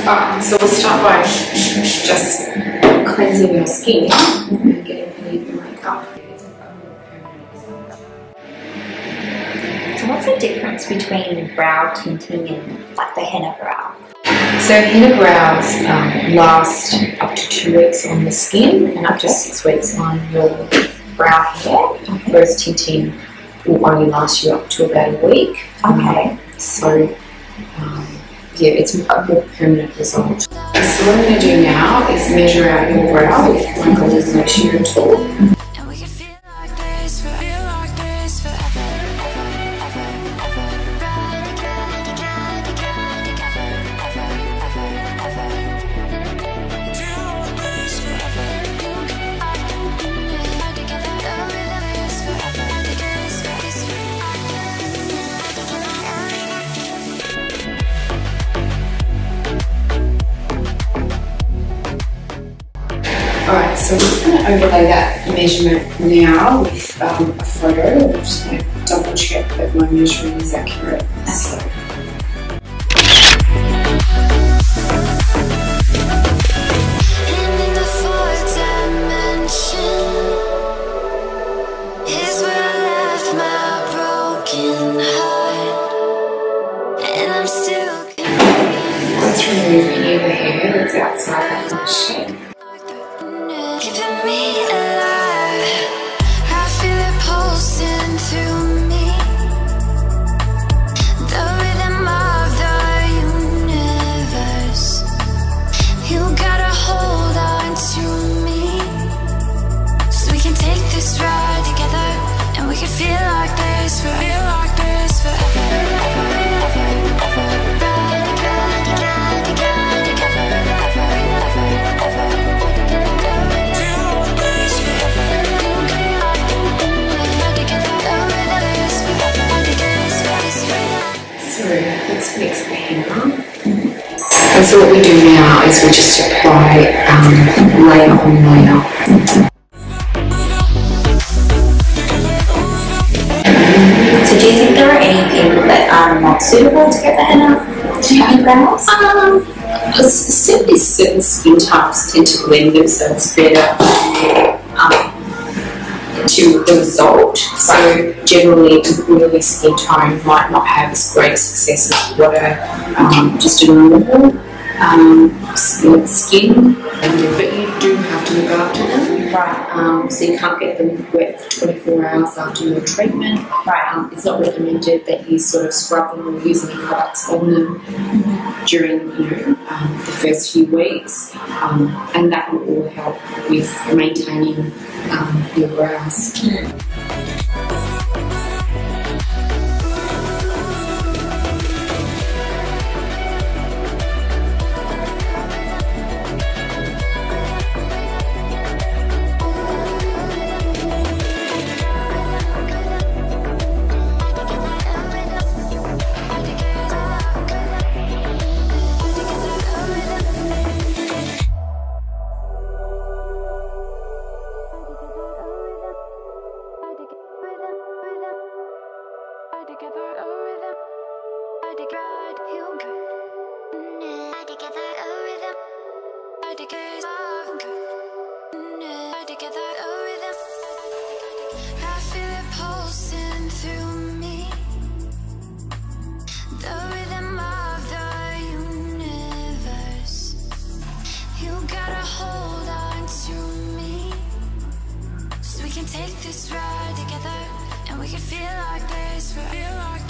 Alright, so we'll start by just cleansing your skin and getting any of your makeup. So what's the difference between brow tinting and like the henna brow? So henna brows last up to 2 weeks on the skin and up to 6 weeks on your brow hair, whereas tinting will only last you up to about a week. Okay. So yeah, it's a more permanent result. So what I'm going to do now is measure out your brow with my golden ratio tool. Alright, so I'm just going to overlay that measurement now with a photo. I'm just going to double check that my measuring is accurate. So. Let's remove any of the hair that's outside that shape. Let's mix the henna. And so what we do now is we just apply layer on layer. So do you think there are any people that are not suitable to get the henna eyebrows? Certainly certain skin types tend to blend themselves better to the result. So generally an oily skin tone might not have as great success as what just a normal skin, but you do have to look after them. Right. So you can't get them wet for 24 hours after your treatment. Right. It's not recommended that you sort of scrub them or use any products on them during the first few weeks, and that will all help with maintaining your brows. Take this ride together, and we can feel like this forever, Ride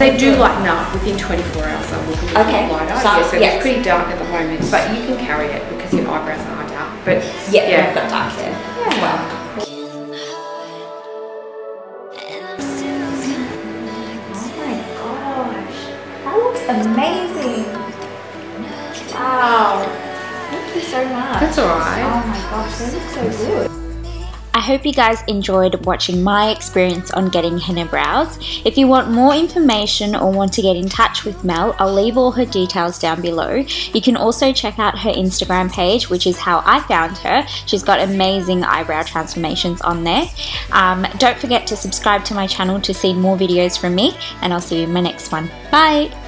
They do lighten up within 24 hours. They'll look a little bit lighter. So yeah. It's pretty dark at the moment, but you can carry it because your eyebrows are dark. But yeah, I've got dark hair as well. amazing. Wow. Thank you so much. That's alright. Oh my gosh, they look so good. I hope you guys enjoyed watching my experience on getting henna brows. If you want more information or want to get in touch with Mel, I'll leave all her details down below. You can also check out her Instagram page, which is how I found her. She's got amazing eyebrow transformations on there. Don't forget to subscribe to my channel to see more videos from me, and I'll see you in my next one. Bye!